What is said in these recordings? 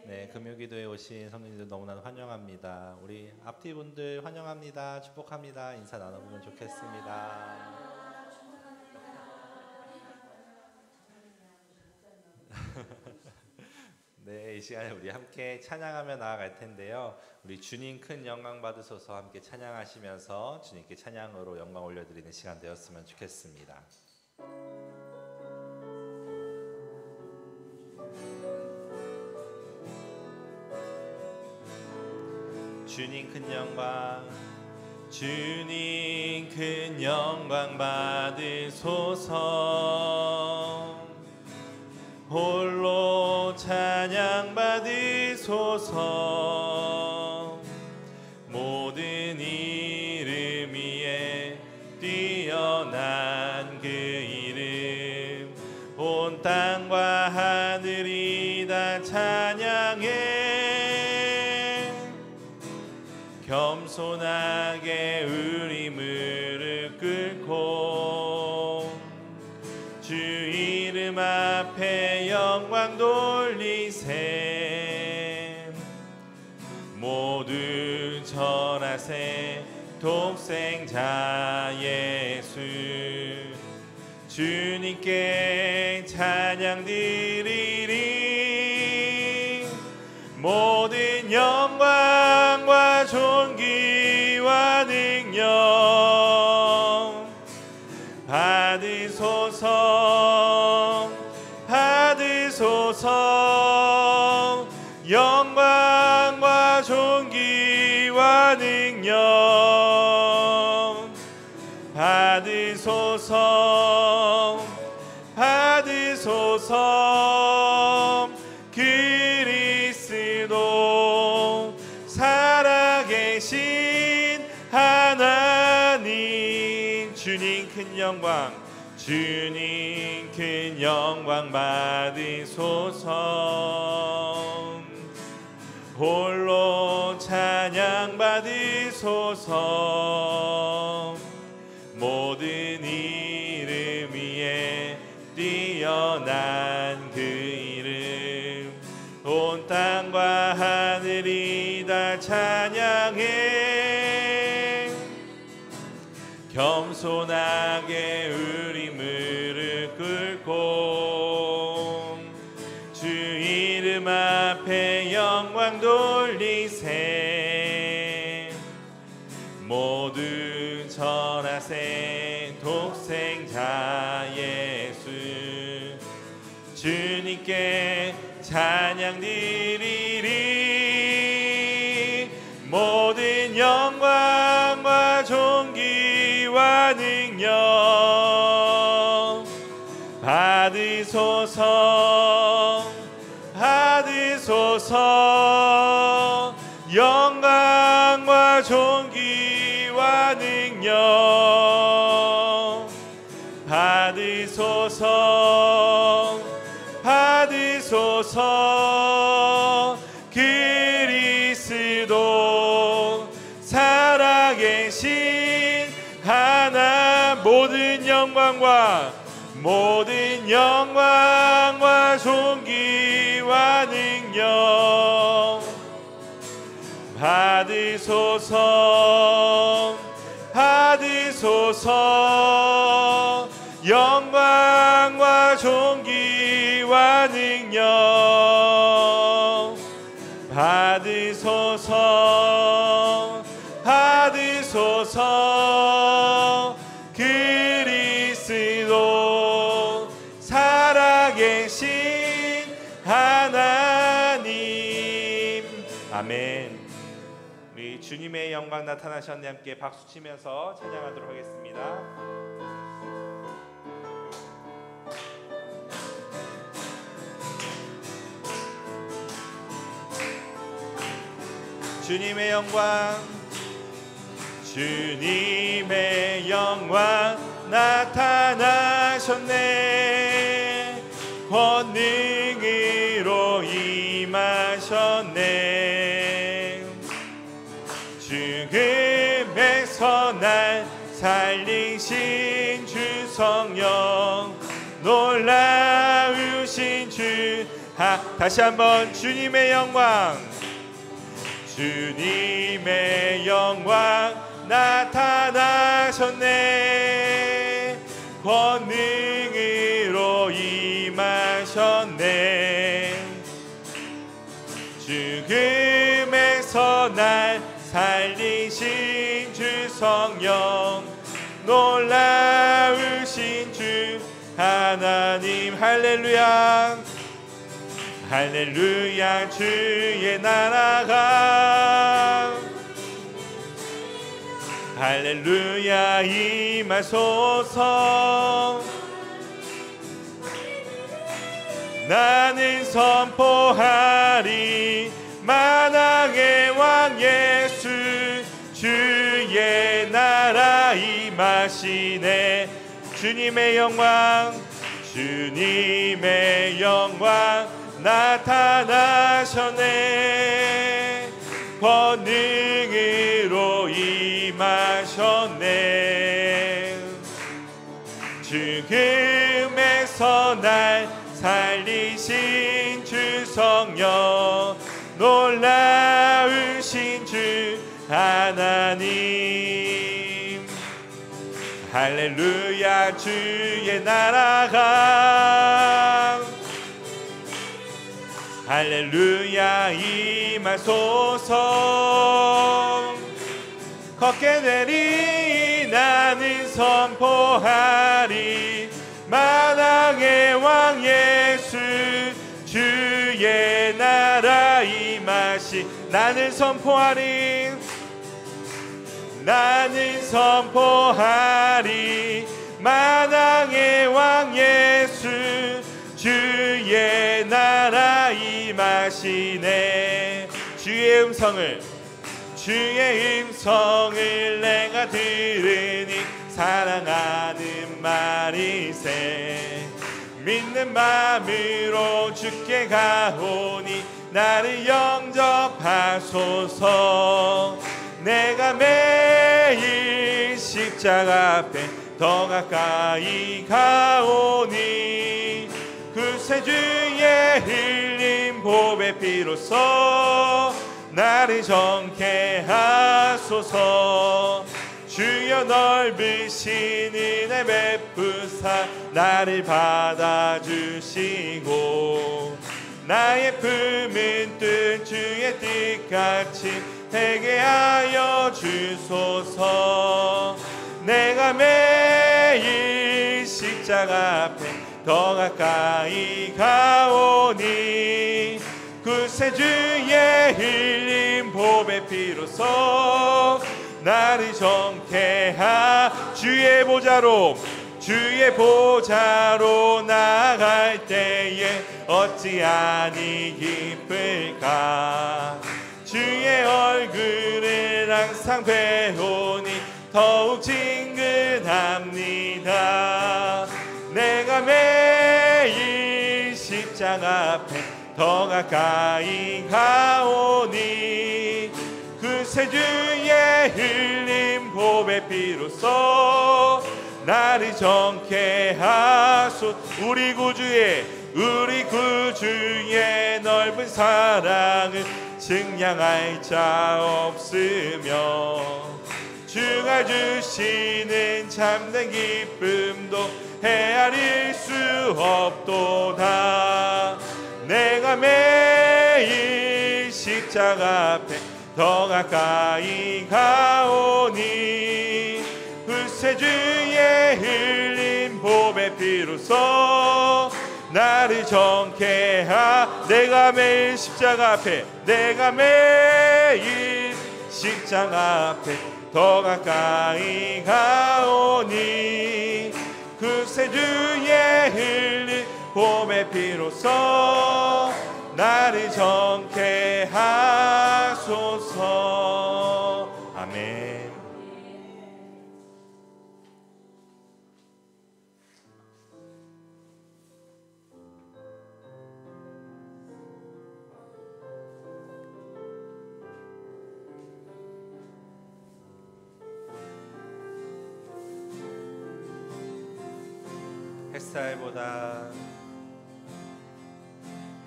네, 금요기도에 오신 성도님들 너무나 환영합니다. 우리 앞뒤 분들 환영합니다. 축복합니다. 인사 나눠보면 좋겠습니다. 네, 이 시간에 우리 함께 찬양하며 나아갈 텐데요. 우리 주님 큰 영광 받으소서 함께 찬양하시면서 주님께 찬양으로 영광 올려드리는 시간 되었으면 좋겠습니다. 주님 큰 영광, 주님 큰 영광 받으소서. 홀로 찬양 받으소서. 모든 이름 위에 뛰어난 그 이름, 온 땅과 하늘이 다 찬양해. 겸손하게 우리 무릎 꿇고 주 이름 앞에 영광 돌리세. 모두 절하세. 독생자 예수 주님께 찬양 드리리. 모든 영광과 존귀와 능력 받으소서. 받으소서. 영광과 존귀와 능력 받으소서. 받으소서. 그리스도 살아계신 하나님, 주님 큰 영광, 주님 큰 영광 받으소서. 홀로 찬양 받으소서. 모든 이름 위에 뛰어난 그 이름, 온 땅과 하늘이 다 찬양해. 겸손하게 우리 무릎 꿇고 주 이름 앞에 영광 돌리세. 모두 절하세. 독생자 예수 주님께 찬양 드리리. 모든 영광과 존귀와 능력 받으소서. 받으소서. 영광과 존귀와 능력 받으소서. 받으소서. 그리스도 살아계신 하나, 모든 영광과 존귀와 능력 받으소서. 받으소서. 영광과 존귀와 능력 받으소서. 받으소서. 그리스도 살아계신 하나님. 아멘. 우리 주님의 영광 나타나셨네 함께 박수치면서 찬양하도록 하겠습니다. 주님의 영광, 주님의 영광 나타나셨네. 권능으로 임하셨네. 죽음에서 날 살리신 주 성령, 놀라우신 주 다시 한번 주님의 영광, 주님의 영광 나타나셨네. 권능으로 임하셨네. 죽음에서 날 살리신 주 성령, 놀라우신 주 하나님. 할렐루야 할렐루야. 주의 나라가 할렐루야 임하소서. 나는 선포하리 만왕의 왕 예수, 주의 나라 임하시네. 주님의 영광, 주님의 영광 나타나셨네. 권능으로 임하셨네. 죽음에서 날 살리신 주 성령, 놀라우신 주 하나님. 할렐루야. 주의 나라가 할렐루야 임하소서. 걷게 되리 나는 선포하리 만왕의 왕 예수, 주의 나라 임하시. 나는 선포하리 나는 선포하리 만왕의 왕 예수, 주의 나라 임하시네. 주의 음성을 내가 들으니 사랑하는 말이세. 믿는 마음으로 주께 가오니 나를 영접하소서. 내가 매일 십자가 앞에 더 가까이 가오니 구세주의 흘린 보배 피로써 나를 정케 하소서. 주여 넓으신 은혜 베푸사 나를 받아주시고 나의 품은 뜬 주의 뜻같이 되게 하여 주소서. 내가 매일 십자가 앞에 더 가까이 가오니 구세주의 흘린 보배 피로써 나를 정케 하. 주의 보좌로 나갈 때에 어찌하니 기쁠까. 주의 얼굴을 항상 배우니 더욱 친근합니다. 내가 매일 십자가 앞에 더 가까이 가오니 구세주의 흘린 보배 피로써 나를 정케 하소. 우리 구주의 넓은 사랑을 증량할 자 없으며 주가 주시는 참된 기쁨도 헤아릴 수 없도다. 내가 매일 십자가 앞에 더 가까이 가오니 구세주의 흘린 보배 피로써 나를 정케 하. 내가 매일 십자가 앞에 더 가까이 가오니 구세주의 흘린 보배 피로써 나를 정케 하소서. 아멘.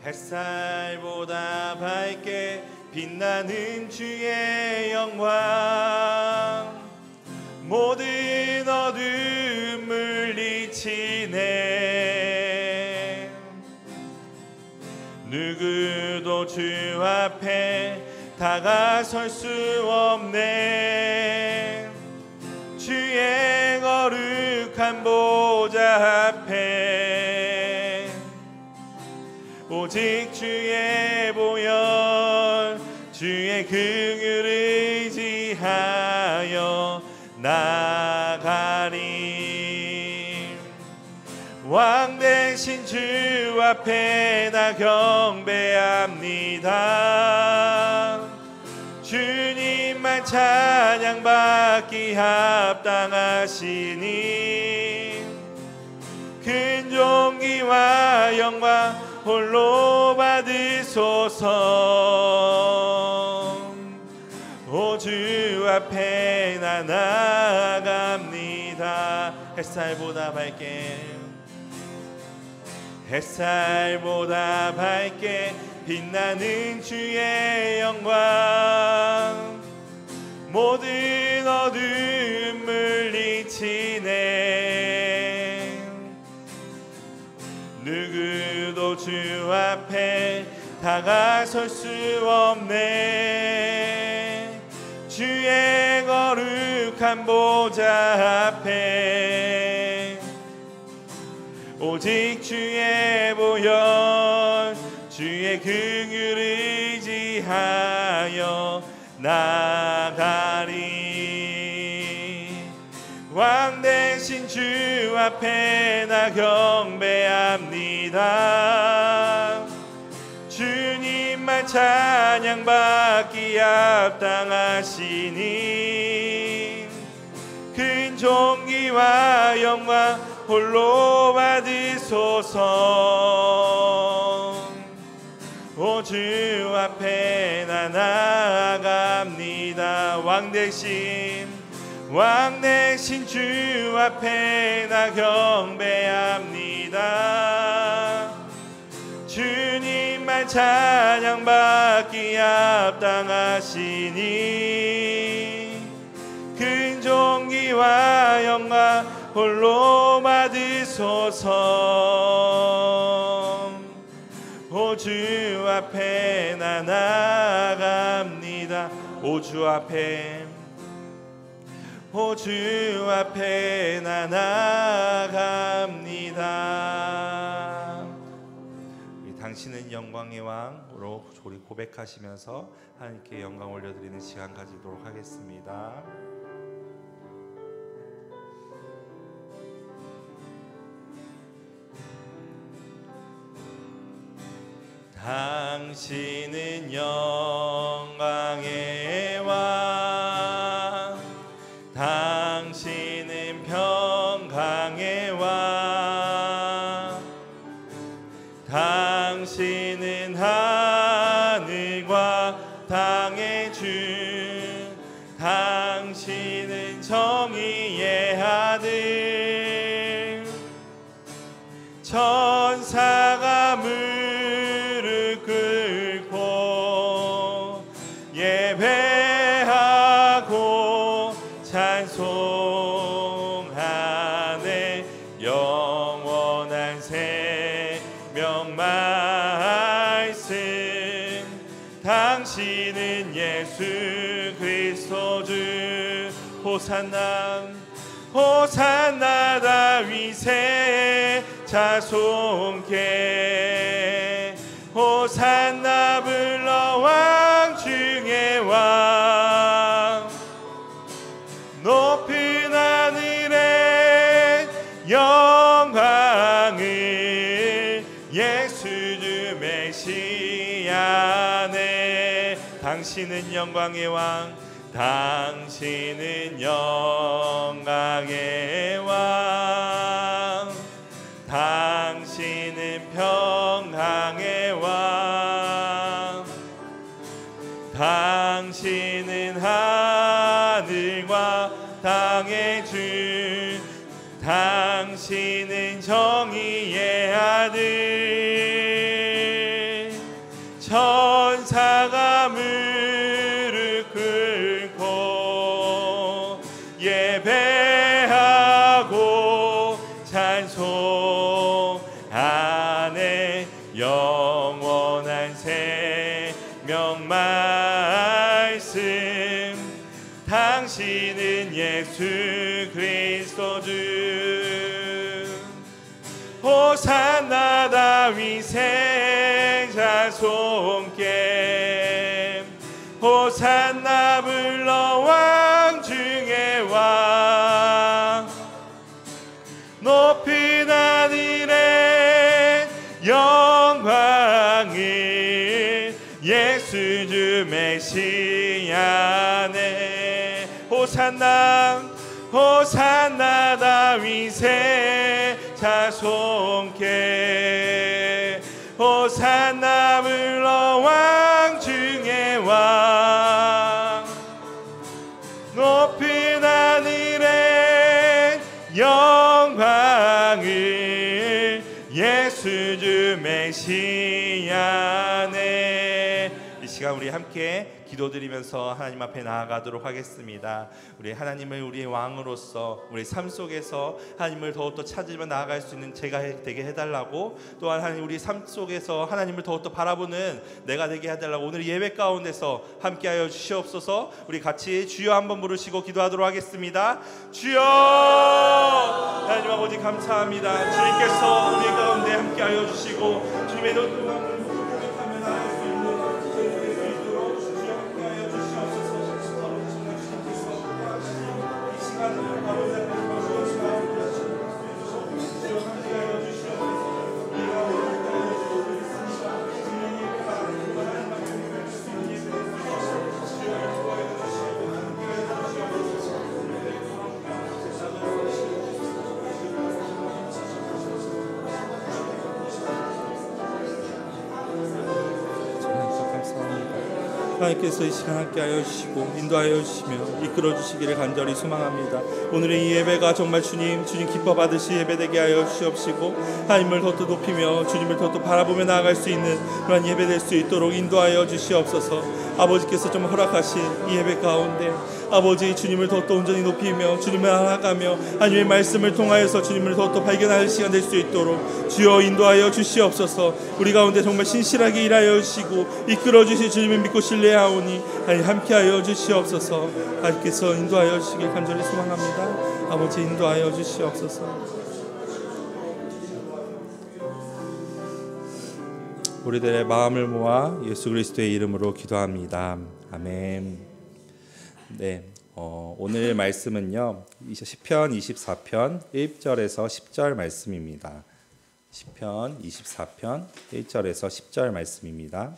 햇살보다 밝게 빛나는 주의 영광 모든 어둠 물리치네. 누구도 주 앞에 다가설 수 없네. 주의 거룩한 보좌 앞에 오직 주의 보혈 주의 긍휼을 의지하여 나가리. 왕 대신 주 앞에 나 경배합니다. 주님만 찬양받기 합당하시니 큰 존귀와 영광 홀로 받으소서. 오 주 앞에 나 나아갑니다. 햇살보다 밝게 햇살보다 밝게 빛나는 주의 영광 모든 어둠 물리치네. 누구도 주 앞에 다가설 수 없네. 주의 거룩한 보좌 앞에 오직 주의 보혈 주의 긍휼을 의지하여 나가리. 왕 대신 주 앞에 나 경배합니다. 주님만 찬양받기 합당하시니 큰 존귀와 영광 홀로 받으소서. 오 주 앞에 나 나아갑니다. 왕 대신 주 앞에 나 경배합니다. 주님만 찬양받기 합당하시니 큰 존귀와 영광 홀로 받으소서. 오 주 앞에 나 나아갑니다. 오 주 앞에 나 나아갑니다. 당신은 영광의 왕으로 우리 고백하시면서 하나님께 영광 올려드리는 시간 가지도록 하겠습니다. 당신은 영광의 왕, 당신은 평강의 왕, 당신은 하늘과 땅의 주, 당신은 정의의 아들. 천사가 무릎 꿇고 예배하고 찬송하네. 영원한 생명 말씀, 당신은 예수 그리스도 주. 호산나 호산나 다윗의 자손께 호산나 불러 왕 중의 왕. 높은 하늘에 영광을 예수 주 메시아네. 당신은 영광의 왕, 당신은 영광의 왕, 당신은 평강의 왕, 당신은 하늘과 땅의 주, 당신은 정의의 아들. 천사가 무릎 꿇고 예배하고 찬송하네. 영원한 생명 말씀, 당신은 예수 그리스도 주. 호산나 다윗의 자손께, 호산나 불러 왕 중에 왕. 높이 하늘의 영광을 예수 주 메시아네. 호산나 호산나 다윗의 자손께, 호산나 불러 왕 중에 왕. 높이 하늘의 영광을 예수 주 메시아네. 이 시간 우리 함께 기도드리면서 하나님 앞에 나아가도록 하겠습니다. 우리 하나님을 우리의 왕으로서 우리 삶 속에서 하나님을 더욱더 찾으며 나아갈 수 있는 제가 되게 해달라고, 또한 하나님 우리 삶 속에서 하나님을 더욱더 바라보는 내가 되게 해달라고 오늘 예배 가운데서 함께하여 주시옵소서. 우리 같이 주여 한번 부르시고 기도하도록 하겠습니다. 주여! 하나님 아버지 감사합니다. 주님께서 우리 가운데 함께하여 주시고 주님의 눈을 고백하며 나아갈 수 있는 하나님께서 이 시간 함께하여 주시고 인도하여 주시며 이끌어 주시기를 간절히 소망합니다. 오늘의 이 예배가 정말 주님 기뻐 받으시 예배되게 하여 주시옵시고, 하나님을 더욱더 높이며 주님을 더욱더 바라보며 나아갈 수 있는 그런 예배 될 수 있도록 인도하여 주시옵소서. 아버지께서 좀 허락하신 이 예배 가운데 아버지 주님을 더욱더 온전히 높이며 주님을 알아가며 하나님의 말씀을 통하여서 주님을 더욱더 발견할 시간 될 수 있도록 주여 인도하여 주시옵소서. 우리 가운데 정말 신실하게 일하여 주시고 이끌어 주실 주님을 믿고 신뢰하오니 하나님 함께하여 주시옵소서. 하나님께서 인도하여 주시길 간절히 소망합니다. 아버지 인도하여 주시옵소서. 우리들의 마음을 모아 예수 그리스도의 이름으로 기도합니다. 아멘. 네, 오늘 말씀은요 시편 24편 1절에서 10절 말씀입니다. 시편 24편 1절에서 10절 말씀입니다.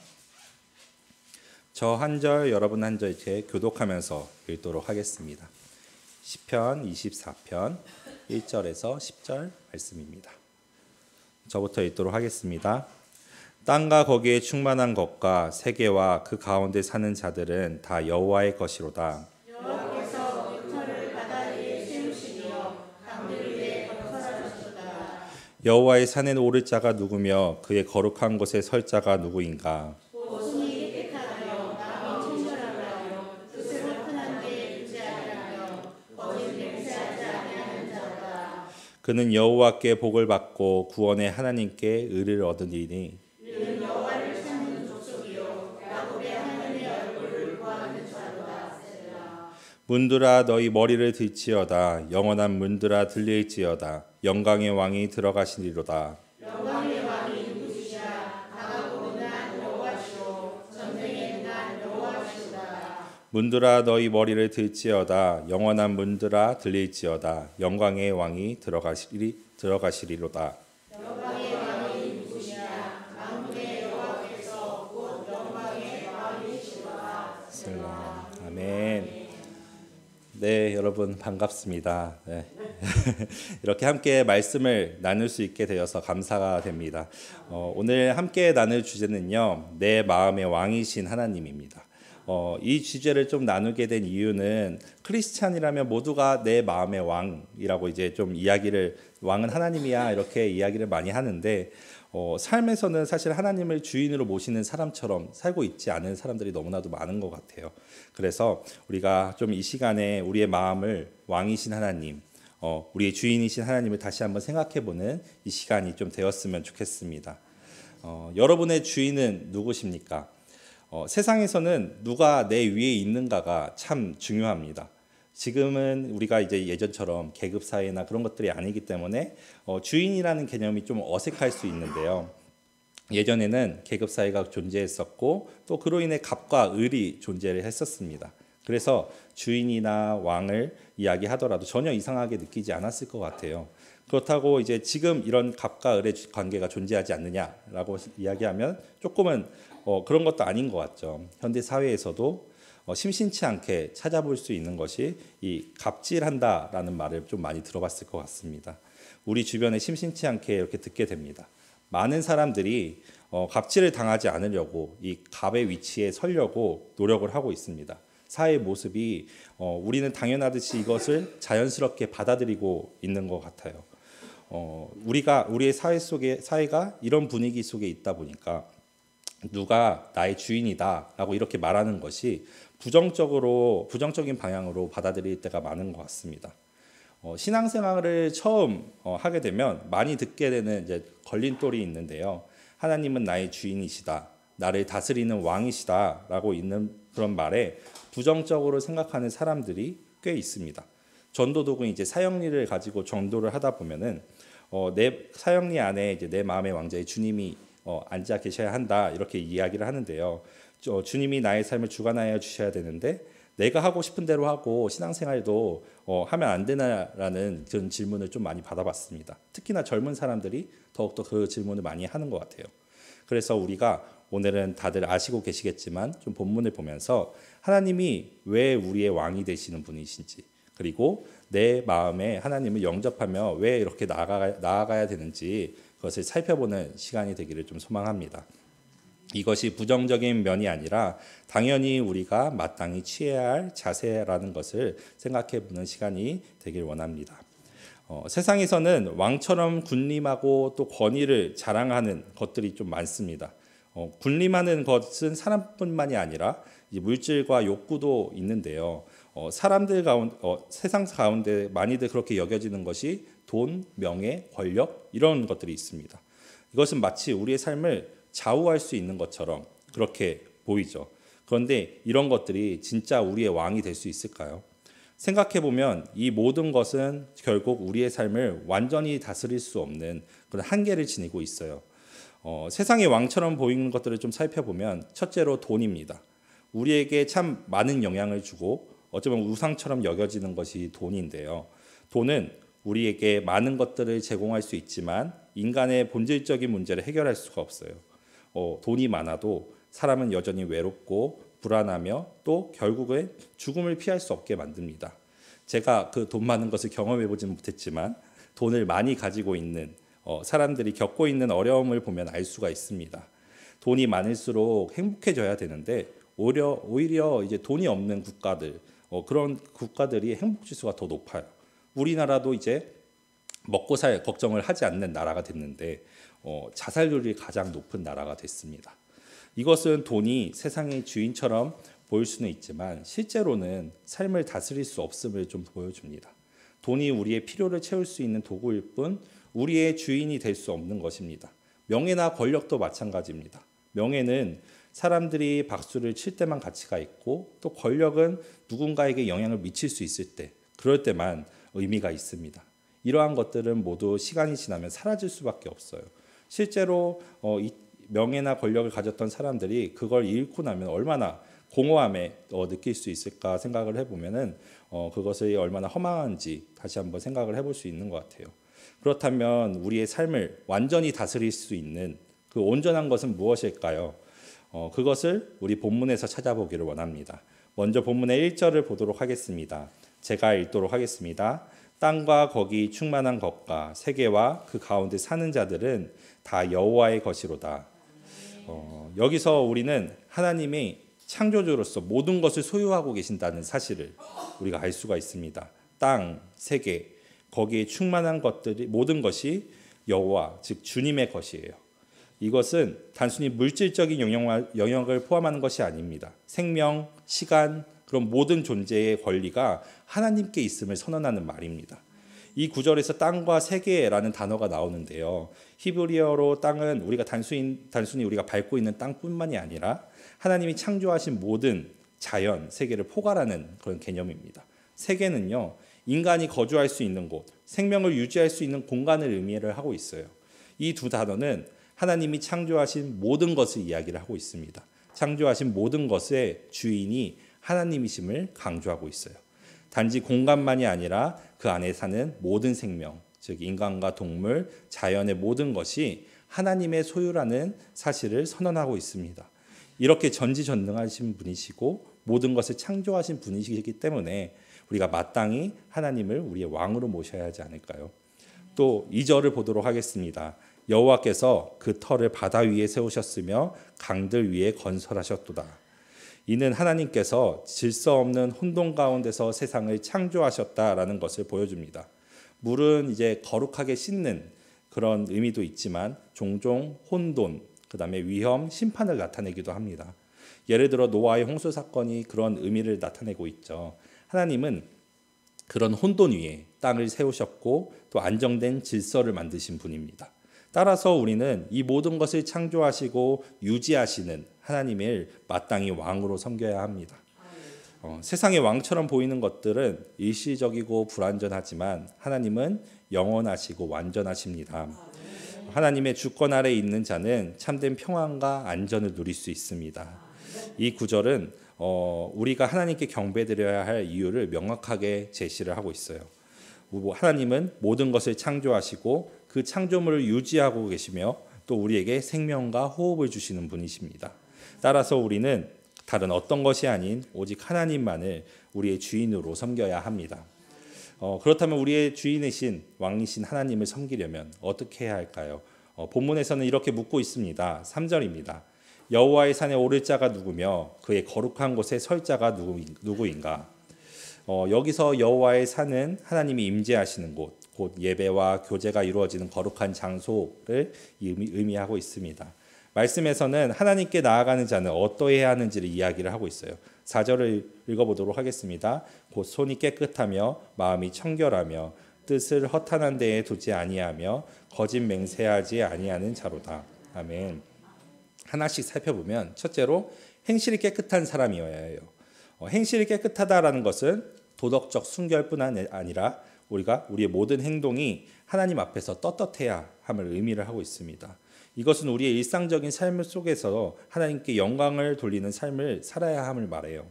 저 한 절 여러분 한 절 이렇게 교독하면서 읽도록 하겠습니다. 시편 24편 1절에서 10절 말씀입니다. 저부터 읽도록 하겠습니다. 땅과 거기에 충만한 것과 세계와 그 가운데 사는 자들은 다 여호와의 것이로다. 여호와께서 깃털을 바다 위에 세우시며 강들 위에 건설하셨도다. 여호와의 산에 오를 자가 누구며 그의 거룩한 곳에 설 자가 누구인가? 손이 깨끗하며 마음이 청결하며 뜻으로 흔한 데에 두지 아니하며 거짓 맹세하지 아니하는 자로다. 그는 여호와께 복을 받고 구원의 하나님께 의를 얻으리니 이는 여호와를 찾는 족속이요 야곱의 하나님의 얼굴을 구하는 자로다. 세라. 문들아 너희 머리를 들지어다. 영원한 문들아 들릴지어다. 영광의 왕이 들어가시리로다. 영광의 왕이 누구시냐? 강하고 능한 여호와시오 전쟁에 능한 여호와시로다. 문들아 너희 머리를 들지어다. 영원한 문들아 들릴지어다. 영광의 왕이 들어가시리로다. 영광의 왕이 누구시냐? 만군의 여호와께서 곧 영광의 왕이시로다. 슬라. 아멘. 네, 여러분 반갑습니다. 네. 이렇게 함께 말씀을 나눌 수 있게 되어서 감사가 됩니다. 오늘 함께 나눌 주제는요, 내 마음의 왕이신 하나님입니다. 이 주제를 좀 나누게 된 이유는 크리스찬이라면 모두가 내 마음의 왕이라고 이제 좀 이야기를, 왕은 하나님이야 이렇게 이야기를 많이 하는데 삶에서는 사실 하나님을 주인으로 모시는 사람처럼 살고 있지 않은 사람들이 너무나도 많은 것 같아요. 그래서 우리가 좀 이 시간에 우리의 마음을 왕이신 하나님, 우리의 주인이신 하나님을 다시 한번 생각해보는 이 시간이 좀 되었으면 좋겠습니다. 여러분의 주인은 누구십니까? 세상에서는 누가 내 위에 있는가가 참 중요합니다. 지금은 우리가 이제 예전처럼 계급 사회나 그런 것들이 아니기 때문에 주인이라는 개념이 좀 어색할 수 있는데요. 예전에는 계급 사회가 존재했었고 또 그로 인해 갑과 을이 존재를 했었습니다. 그래서 주인이나 왕을 이야기하더라도 전혀 이상하게 느끼지 않았을 것 같아요. 그렇다고 이제 지금 이런 갑과 을의 관계가 존재하지 않느냐라고 이야기하면 조금은 그런 것도 아닌 것 같죠. 현대 사회에서도 심심치 않게 찾아볼 수 있는 것이 이 갑질한다라는 말을 좀 많이 들어봤을 것 같습니다. 우리 주변에 심심치 않게 이렇게 듣게 됩니다. 많은 사람들이 갑질을 당하지 않으려고 이 갑의 위치에 서려고 노력을 하고 있습니다. 사회의 모습이 우리는 당연하듯이 이것을 자연스럽게 받아들이고 있는 것 같아요. 우리의 사회가 이런 분위기 속에 있다 보니까 누가 나의 주인이다라고 이렇게 말하는 것이 부정적인 방향으로 받아들일 때가 많은 것 같습니다. 신앙생활을 처음 하게 되면 많이 듣게 되는 이제 걸림돌이 있는데요. 하나님은 나의 주인이시다, 나를 다스리는 왕이시다라고 있는 그런 말에 부정적으로 생각하는 사람들이 꽤 있습니다. 전도독은 이제 사형리를 가지고 전도를 하다 보면은 내 사형리 안에 이제 내 마음의 왕자의 주님이 앉아 계셔야 한다 이렇게 이야기를 하는데요. 주님이 나의 삶을 주관하여 주셔야 되는데 내가 하고 싶은 대로 하고 신앙생활도 하면 안 되나라는 그런 질문을 좀 많이 받아봤습니다. 특히나 젊은 사람들이 더욱더 그 질문을 많이 하는 것 같아요. 그래서 우리가 오늘은 다들 아시고 계시겠지만 좀 본문을 보면서 하나님이 왜 우리의 왕이 되시는 분이신지, 그리고 내 마음에 하나님을 영접하며 왜 이렇게 나아가야 되는지 그것을 살펴보는 시간이 되기를 좀 소망합니다. 이것이 부정적인 면이 아니라 당연히 우리가 마땅히 취해야 할 자세라는 것을 생각해보는 시간이 되길 원합니다. 세상에서는 왕처럼 군림하고 또 권위를 자랑하는 것들이 좀 많습니다. 군림하는 것은 사람뿐만이 아니라 물질과 욕구도 있는데요. 세상 가운데 많이들 그렇게 여겨지는 것이 돈, 명예, 권력 이런 것들이 있습니다. 이것은 마치 우리의 삶을 좌우할 수 있는 것처럼 그렇게 보이죠. 그런데 이런 것들이 진짜 우리의 왕이 될 수 있을까요? 생각해보면 이 모든 것은 결국 우리의 삶을 완전히 다스릴 수 없는 그런 한계를 지니고 있어요. 세상의 왕처럼 보이는 것들을 좀 살펴보면 첫째로 돈입니다. 우리에게 참 많은 영향을 주고 어쩌면 우상처럼 여겨지는 것이 돈인데요. 돈은 우리에게 많은 것들을 제공할 수 있지만 인간의 본질적인 문제를 해결할 수가 없어요. 돈이 많아도 사람은 여전히 외롭고 불안하며 또 결국에 죽음을 피할 수 없게 만듭니다. 제가 그 돈 많은 것을 경험해 보지는 못했지만 돈을 많이 가지고 있는 사람들이 겪고 있는 어려움을 보면 알 수가 있습니다. 돈이 많을수록 행복해져야 되는데 오히려 이제 돈이 없는 국가들, 그런 국가들이 행복 지수가 더 높아요. 우리나라도 이제 먹고 살 걱정을 하지 않는 나라가 됐는데 자살률이 가장 높은 나라가 됐습니다. 이것은 돈이 세상의 주인처럼 보일 수는 있지만 실제로는 삶을 다스릴 수 없음을 좀 보여줍니다. 돈이 우리의 필요를 채울 수 있는 도구일 뿐 우리의 주인이 될 수 없는 것입니다. 명예나 권력도 마찬가지입니다. 명예는 사람들이 박수를 칠 때만 가치가 있고 또 권력은 누군가에게 영향을 미칠 수 있을 때, 그럴 때만 의미가 있습니다. 이러한 것들은 모두 시간이 지나면 사라질 수밖에 없어요. 실제로 이 명예나 권력을 가졌던 사람들이 그걸 잃고 나면 얼마나 공허함에 느낄 수 있을까 생각을 해보면은 그것이 얼마나 허망한지 다시 한번 생각을 해볼 수 있는 것 같아요. 그렇다면 우리의 삶을 완전히 다스릴 수 있는 그 온전한 것은 무엇일까요? 그것을 우리 본문에서 찾아보기를 원합니다. 먼저 본문의 1절을 보도록 하겠습니다. 제가 읽도록 하겠습니다. 땅과 거기 충만한 것과 세계와 그 가운데 사는 자들은 다 여호와의 것이로다. 여기서 우리는 하나님이 창조주로서 모든 것을 소유하고 계신다는 사실을 우리가 알 수가 있습니다. 땅, 세계, 거기에 충만한 것들이 모든 것이 여호와, 즉 주님의 것이에요. 이것은 단순히 물질적인 영역을 포함하는 것이 아닙니다. 생명, 시간, 그런 모든 존재의 권리가 하나님께 있음을 선언하는 말입니다. 이 구절에서 땅과 세계라는 단어가 나오는데요. 히브리어로 땅은 우리가 단순히 우리가 밟고 있는 땅뿐만이 아니라 하나님이 창조하신 모든 자연, 세계를 포괄하는 그런 개념입니다. 세계는요, 인간이 거주할 수 있는 곳, 생명을 유지할 수 있는 공간을 의미를 하고 있어요. 이 두 단어는 하나님이 창조하신 모든 것을 이야기를 하고 있습니다. 창조하신 모든 것의 주인이 하나님이심을 강조하고 있어요. 단지 공간만이 아니라 그 안에 사는 모든 생명, 즉 인간과 동물, 자연의 모든 것이 하나님의 소유라는 사실을 선언하고 있습니다. 이렇게 전지전능하신 분이시고 모든 것을 창조하신 분이시기 때문에 우리가 마땅히 하나님을 우리의 왕으로 모셔야 하지 않을까요? 또 2절을 보도록 하겠습니다. 여호와께서 그 터를 바다 위에 세우셨으며 강들 위에 건설하셨도다. 이는 하나님께서 질서 없는 혼돈 가운데서 세상을 창조하셨다라는 것을 보여줍니다. 물은 이제 거룩하게 씻는 그런 의미도 있지만 종종 혼돈, 그다음에 위험, 심판을 나타내기도 합니다. 예를 들어 노아의 홍수 사건이 그런 의미를 나타내고 있죠. 하나님은 그런 혼돈 위에 땅을 세우셨고 또 안정된 질서를 만드신 분입니다. 따라서 우리는 이 모든 것을 창조하시고 유지하시는 하나님을 마땅히 왕으로 섬겨야 합니다. 세상의 왕처럼 보이는 것들은 일시적이고 불완전하지만 하나님은 영원하시고 완전하십니다. 하나님의 주권 아래 있는 자는 참된 평안과 안전을 누릴 수 있습니다. 이 구절은 우리가 하나님께 경배드려야 할 이유를 명확하게 제시를 하고 있어요. 하나님은 모든 것을 창조하시고 그 창조물을 유지하고 계시며 또 우리에게 생명과 호흡을 주시는 분이십니다. 따라서 우리는 다른 어떤 것이 아닌 오직 하나님만을 우리의 주인으로 섬겨야 합니다. 그렇다면 우리의 주인이신 왕이신 하나님을 섬기려면 어떻게 해야 할까요? 본문에서는 이렇게 묻고 있습니다. 3절입니다. 여호와의 산에 오를 자가 누구며 그의 거룩한 곳에 설 자가 누구인가? 여기서 여호와의 산은 하나님이 임재하시는 곳, 곧 예배와 교제가 이루어지는 거룩한 장소를 의미하고 있습니다. 말씀에서는 하나님께 나아가는 자는 어떠해야 하는지를 이야기를 하고 있어요. 4절을 읽어보도록 하겠습니다. 곧 손이 깨끗하며 마음이 청결하며 뜻을 허탄한 데에 두지 아니하며 거짓 맹세하지 아니하는 자로다. 아멘. 하나씩 살펴보면 첫째로 행실이 깨끗한 사람이어야 해요. 행실이 깨끗하다라는 것은 도덕적 순결뿐 아니라 우리의 모든 행동이 하나님 앞에서 떳떳해야 함을 의미를 하고 있습니다. 이것은 우리의 일상적인 삶 속에서 하나님께 영광을 돌리는 삶을 살아야 함을 말해요.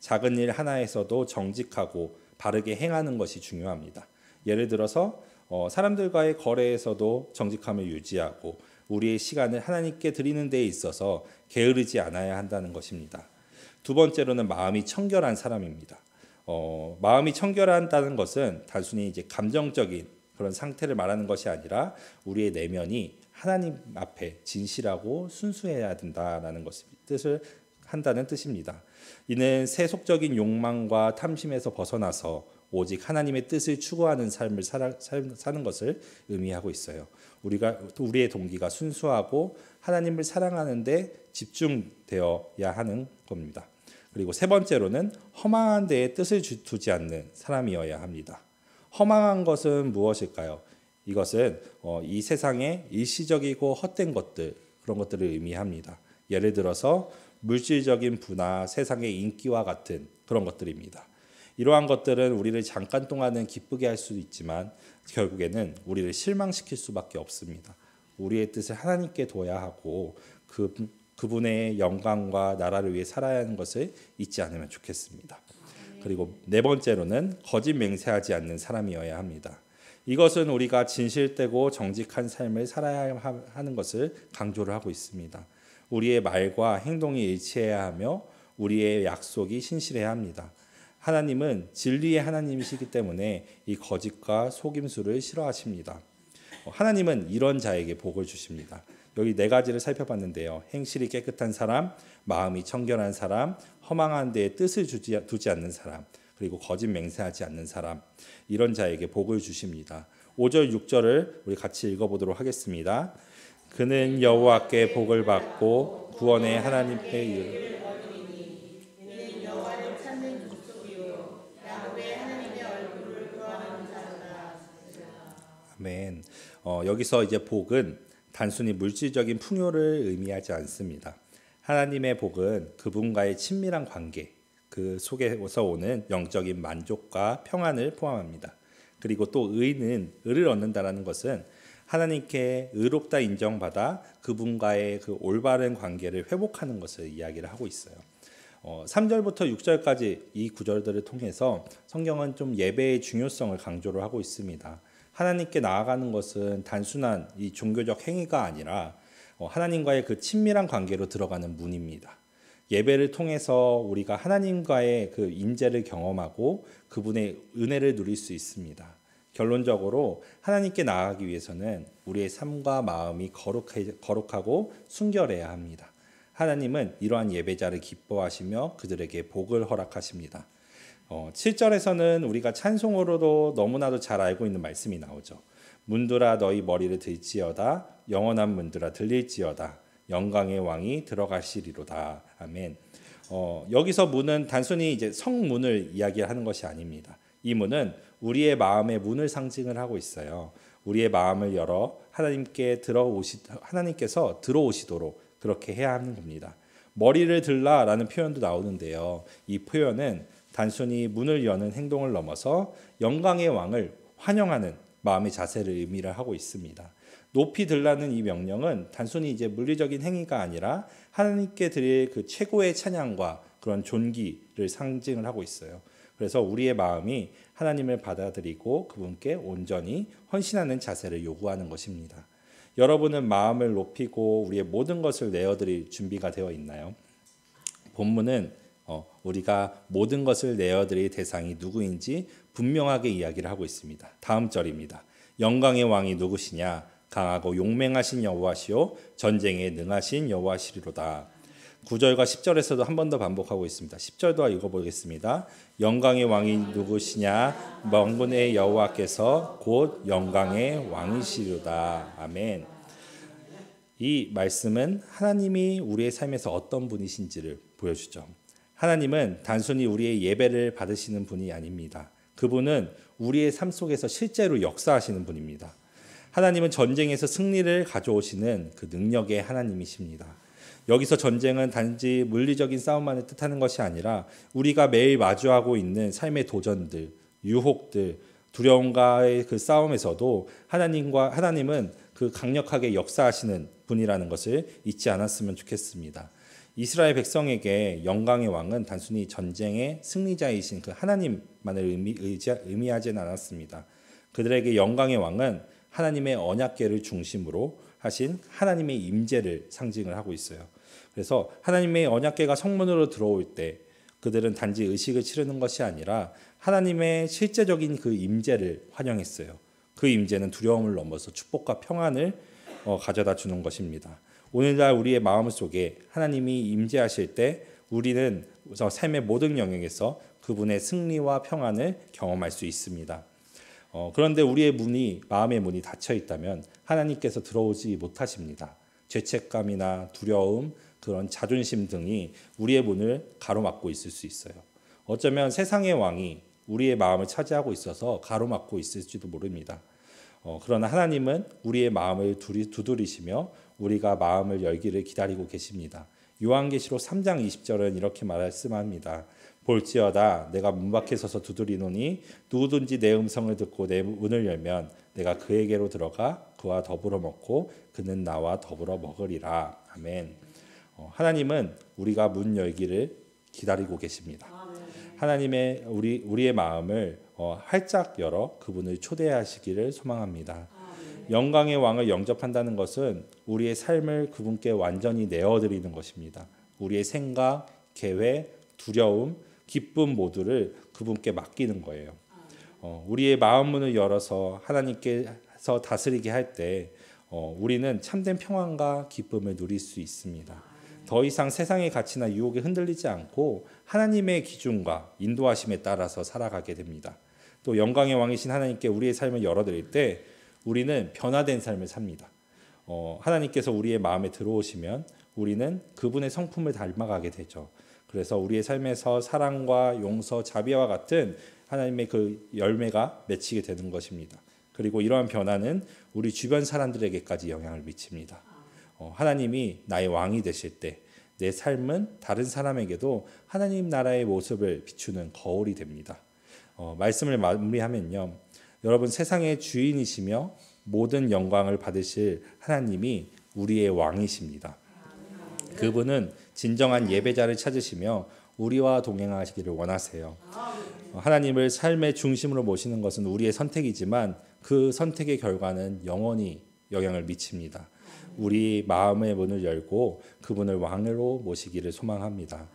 작은 일 하나에서도 정직하고 바르게 행하는 것이 중요합니다. 예를 들어서 사람들과의 거래에서도 정직함을 유지하고 우리의 시간을 하나님께 드리는 데에 있어서 게으르지 않아야 한다는 것입니다. 두 번째로는 마음이 청결한 사람입니다. 마음이 청결한다는 것은 단순히 이제 감정적인 그런 상태를 말하는 것이 아니라 우리의 내면이 하나님 앞에 진실하고 순수해야 된다라는 뜻을 한다는 뜻입니다. 이는 세속적인 욕망과 탐심에서 벗어나서 오직 하나님의 뜻을 추구하는 삶을 사는 것을 의미하고 있어요. 우리의 동기가 순수하고 하나님을 사랑하는 데 집중되어야 하는 겁니다. 그리고 세 번째로는 허망한 데에 뜻을 두지 않는 사람이어야 합니다. 허망한 것은 무엇일까요? 이것은 이 세상의 일시적이고 헛된 것들, 그런 것들을 의미합니다. 예를 들어서 물질적인 부나 세상의 인기와 같은 그런 것들입니다. 이러한 것들은 우리를 잠깐 동안은 기쁘게 할 수도 있지만 결국에는 우리를 실망시킬 수밖에 없습니다. 우리의 뜻을 하나님께 둬야 하고 그분의 영광과 나라를 위해 살아야 하는 것을 잊지 않으면 좋겠습니다. 그리고 네 번째로는 거짓 맹세하지 않는 사람이어야 합니다. 이것은 우리가 진실되고 정직한 삶을 살아야 하는 것을 강조를 하고 있습니다. 우리의 말과 행동이 일치해야 하며 우리의 약속이 신실해야 합니다. 하나님은 진리의 하나님이시기 때문에 이 거짓과 속임수를 싫어하십니다. 하나님은 이런 자에게 복을 주십니다. 여기 네 가지를 살펴봤는데요. 행실이 깨끗한 사람, 마음이 청결한 사람, 허망한 데에 뜻을 두지 않는 사람, 그리고 거짓 맹세하지 않는 사람, 이런 자에게 복을 주십니다. 5절, 6절을 우리 같이 읽어보도록 하겠습니다. 그는 여호와께 복을 받고 구원의 하나님께 이르. 이는 여호와를 찾는 족속이요 야곱의 하나님의 얼굴을 구하는 자로다. 아멘. 여기서 이제 복은 단순히 물질적인 풍요를 의미하지 않습니다. 하나님의 복은 그분과의 친밀한 관계, 그 속에서 오는 영적인 만족과 평안을 포함합니다. 그리고 또 의는 의를 얻는다라는 것은 하나님께 의롭다 인정받아 그분과의 그 올바른 관계를 회복하는 것을 이야기를 하고 있어요. 3절부터 6절까지 이 구절들을 통해서 성경은 좀 예배의 중요성을 강조를 하고 있습니다. 하나님께 나아가는 것은 단순한 이 종교적 행위가 아니라 하나님과의 그 친밀한 관계로 들어가는 문입니다. 예배를 통해서 우리가 하나님과의 그 임재를 경험하고 그분의 은혜를 누릴 수 있습니다. 결론적으로 하나님께 나아가기 위해서는 우리의 삶과 마음이 거룩하고 순결해야 합니다. 하나님은 이러한 예배자를 기뻐하시며 그들에게 복을 허락하십니다. 7절에서는 우리가 찬송으로도 너무나도 잘 알고 있는 말씀이 나오죠. 문들아 너희 머리를 들지어다 영원한 문들아 들릴지어다 영광의 왕이 들어가시리로다. 아멘. 여기서 문은 단순히 이제 성문을 이야기하는 것이 아닙니다. 이 문은 우리의 마음의 문을 상징을 하고 있어요. 우리의 마음을 열어 하나님께서 들어오시도록 그렇게 해야 하는 겁니다. 머리를 들라라는 표현도 나오는데요. 이 표현은 단순히 문을 여는 행동을 넘어서 영광의 왕을 환영하는 마음의 자세를 의미를 하고 있습니다. 높이 들라는 이 명령은 단순히 이제 물리적인 행위가 아니라 하나님께 드릴 그 최고의 찬양과 그런 존귀를 상징을 하고 있어요. 그래서 우리의 마음이 하나님을 받아들이고 그분께 온전히 헌신하는 자세를 요구하는 것입니다. 여러분은 마음을 높이고 우리의 모든 것을 내어드릴 준비가 되어 있나요? 본문은 우리가 모든 것을 내어드릴 대상이 누구인지 분명하게 이야기를 하고 있습니다. 다음 절입니다. 영광의 왕이 누구시냐? 강하고 용맹하신 여호와시요 전쟁에 능하신 여호와시리로다. 9절과 10절에서도 한 번 더 반복하고 있습니다. 10절도 읽어보겠습니다. 영광의 왕이 누구시냐? 만군의 여호와께서 곧 영광의 왕이시로다. 아멘. 이 말씀은 하나님이 우리의 삶에서 어떤 분이신지를 보여주죠. 하나님은 단순히 우리의 예배를 받으시는 분이 아닙니다. 그분은 우리의 삶 속에서 실제로 역사하시는 분입니다. 하나님은 전쟁에서 승리를 가져오시는 그 능력의 하나님이십니다. 여기서 전쟁은 단지 물리적인 싸움만을 뜻하는 것이 아니라 우리가 매일 마주하고 있는 삶의 도전들, 유혹들, 두려움과의 그 싸움에서도 하나님은 그 강력하게 역사하시는 분이라는 것을 잊지 않았으면 좋겠습니다. 이스라엘 백성에게 영광의 왕은 단순히 전쟁의 승리자이신 그 하나님만을 의미하지는 않았습니다. 그들에게 영광의 왕은 하나님의 언약궤를 중심으로 하신 하나님의 임재를 상징을 하고 있어요. 그래서 하나님의 언약궤가 성문으로 들어올 때 그들은 단지 의식을 치르는 것이 아니라 하나님의 실제적인 그 임재를 환영했어요. 그 임재는 두려움을 넘어서 축복과 평안을 가져다 주는 것입니다. 오늘날 우리의 마음 속에 하나님이 임재하실 때 우리는 삶의 모든 영역에서 그분의 승리와 평안을 경험할 수 있습니다. 그런데 우리의 마음의 문이 닫혀 있다면 하나님께서 들어오지 못하십니다. 죄책감이나 두려움, 그런 자존심 등이 우리의 문을 가로막고 있을 수 있어요. 어쩌면 세상의 왕이 우리의 마음을 차지하고 있어서 가로막고 있을지도 모릅니다. 그러나 하나님은 우리의 마음을 두드리시며 우리가 마음을 열기를 기다리고 계십니다. 요한계시록 3장 20절은 이렇게 말씀합니다. 볼지어다 내가 문 밖에 서서 두드리노니 누구든지 내 음성을 듣고 내 문을 열면 내가 그에게로 들어가 그와 더불어 먹고 그는 나와 더불어 먹으리라. 아멘. 하나님은 우리가 문 열기를 기다리고 계십니다. 하나님의 우리의 마음을 활짝 열어 그분을 초대하시기를 소망합니다. 영광의 왕을 영접한다는 것은 우리의 삶을 그분께 완전히 내어드리는 것입니다. 우리의 생각, 계획, 두려움, 기쁨 모두를 그분께 맡기는 거예요. 우리의 마음 문을 열어서 하나님께서 다스리게 할 때 우리는 참된 평안과 기쁨을 누릴 수 있습니다. 더 이상 세상의 가치나 유혹에 흔들리지 않고 하나님의 기준과 인도하심에 따라서 살아가게 됩니다. 또 영광의 왕이신 하나님께 우리의 삶을 열어드릴 때 우리는 변화된 삶을 삽니다. 하나님께서 우리의 마음에 들어오시면 우리는 그분의 성품을 닮아가게 되죠. 그래서 우리의 삶에서 사랑과 용서, 자비와 같은 하나님의 그 열매가 맺히게 되는 것입니다. 그리고 이러한 변화는 우리 주변 사람들에게까지 영향을 미칩니다. 하나님이 나의 왕이 되실 때 내 삶은 다른 사람에게도 하나님 나라의 모습을 비추는 거울이 됩니다. 말씀을 마무리하면요, 여러분, 세상의 주인이시며 모든 영광을 받으실 하나님이 우리의 왕이십니다. 그분은 진정한 예배자를 찾으시며 우리와 동행하시기를 원하세요. 하나님을 삶의 중심으로 모시는 것은 우리의 선택이지만 그 선택의 결과는 영원히 영향을 미칩니다. 우리 마음의 문을 열고 그분을 왕으로 모시기를 소망합니다.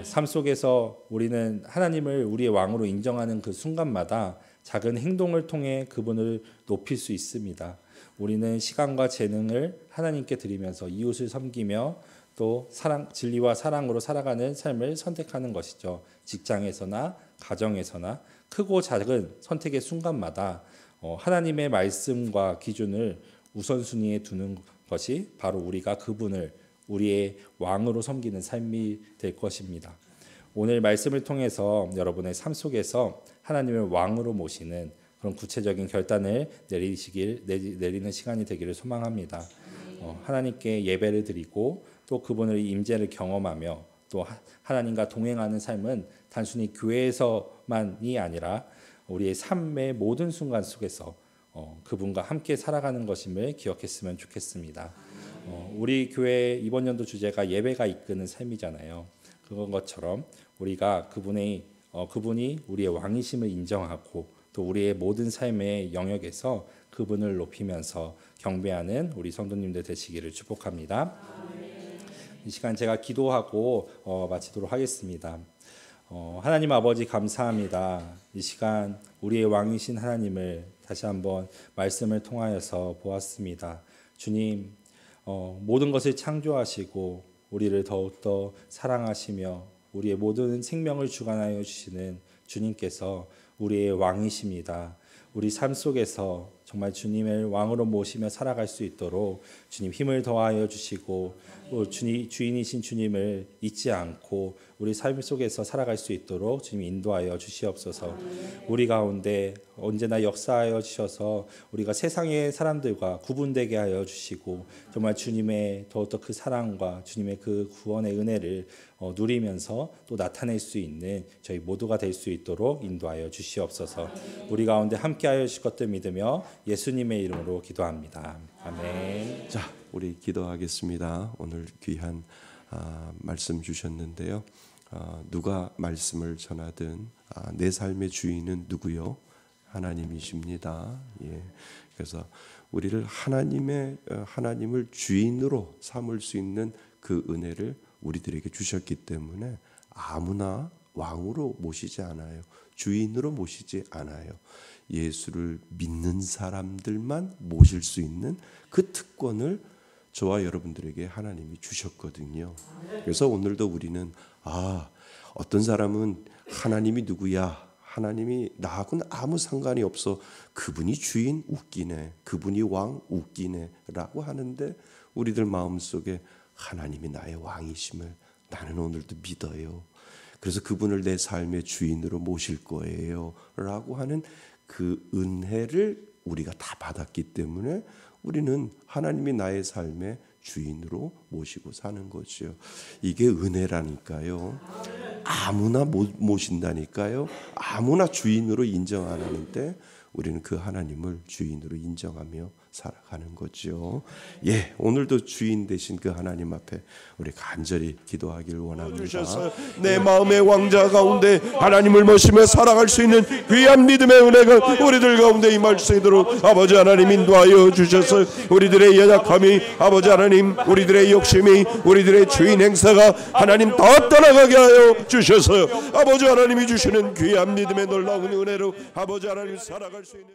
삶 속에서 우리는 하나님을 우리의 왕으로 인정하는 그 순간마다 작은 행동을 통해 그분을 높일 수 있습니다. 우리는 시간과 재능을 하나님께 드리면서 이웃을 섬기며 또 진리와 사랑으로 살아가는 삶을 선택하는 것이죠. 직장에서나 가정에서나 크고 작은 선택의 순간마다 하나님의 말씀과 기준을 우선순위에 두는 것이 바로 우리가 그분을 우리의 왕으로 섬기는 삶이 될 것입니다. 오늘 말씀을 통해서 여러분의 삶 속에서 하나님을 왕으로 모시는 그런 구체적인 결단을 내리는 시간이 되기를 소망합니다. 하나님께 예배를 드리고 또 그분의 임재를 경험하며 또 하나님과 동행하는 삶은 단순히 교회에서만이 아니라 우리의 삶의 모든 순간 속에서 그분과 함께 살아가는 것임을 기억했으면 좋겠습니다. 우리 교회 이번 연도 주제가 예배가 이끄는 삶이잖아요. 그런 것처럼 우리가 그분이 우리의 왕이심을 인정하고 또 우리의 모든 삶의 영역에서 그분을 높이면서 경배하는 우리 성도님들 되시기를 축복합니다. 이 시간 제가 기도하고 마치도록 하겠습니다. 하나님 아버지, 감사합니다. 이 시간 우리의 왕이신 하나님을 다시 한번 말씀을 통하여서 보았습니다. 주님, 모든 것을 창조하시고 우리를 더욱더 사랑하시며 우리의 모든 생명을 주관하여 주시는 주님께서 우리의 왕이십니다. 우리 삶 속에서 정말 주님을 왕으로 모시며 살아갈 수 있도록 주님 힘을 더하여 주시고 주인이신 주님을 잊지 않고 우리 삶 속에서 살아갈 수 있도록 주님 인도하여 주시옵소서. 우리 가운데 언제나 역사하여 주셔서 우리가 세상의 사람들과 구분되게 하여 주시고 정말 주님의 더욱더 그 사랑과 주님의 그 구원의 은혜를 누리면서 또 나타낼 수 있는 저희 모두가 될 수 있도록 인도하여 주시옵소서. 우리 가운데 함께하여 주실 것들 믿으며 예수님의 이름으로 기도합니다. 아멘. 자, 우리 기도하겠습니다. 오늘 귀한 말씀 주셨는데요. 누가 말씀을 전하든 내 삶의 주인은 누구요? 하나님이십니다. 예. 그래서 우리를 하나님을 주인으로 삼을 수 있는 그 은혜를 우리들에게 주셨기 때문에 아무나 왕으로 모시지 않아요. 주인으로 모시지 않아요. 예수를 믿는 사람들만 모실 수 있는 그 특권을 저와 여러분들에게 하나님이 주셨거든요. 그래서 오늘도 우리는 어떤 사람은 하나님이 누구야? 하나님이 나하고는 아무 상관이 없어. 그분이 주인 웃기네. 그분이 왕 웃기네. 라고 하는데 우리들 마음속에 하나님이 나의 왕이심을 나는 오늘도 믿어요. 그래서 그분을 내 삶의 주인으로 모실 거예요. 라고 하는 그 은혜를 우리가 다 받았기 때문에 우리는 하나님이 나의 삶의 주인으로 모시고 사는 거죠. 이게 은혜라니까요. 아무나 모신다니까요. 아무나 주인으로 인정 안 하는데 우리는 그 하나님을 주인으로 인정하며 살아가는 거죠. 예, 오늘도 주인 되신 그 하나님 앞에 우리 간절히 기도하기를 원합니다. 내 마음의 왕자 가운데 하나님을 모시며 살아갈 수 있는 귀한 믿음의 은혜가 우리들 가운데 임할 수 있도록 아버지 하나님 인도하여 주셔서 우리들의 연약함이 아버지 하나님 우리들의 욕심이 우리들의 주인 행사가 하나님 더 떠나가게 하여 주셔서 아버지 하나님이 주시는 귀한 믿음의 놀라운 은혜로 아버지 하나님 살아갈 수 있는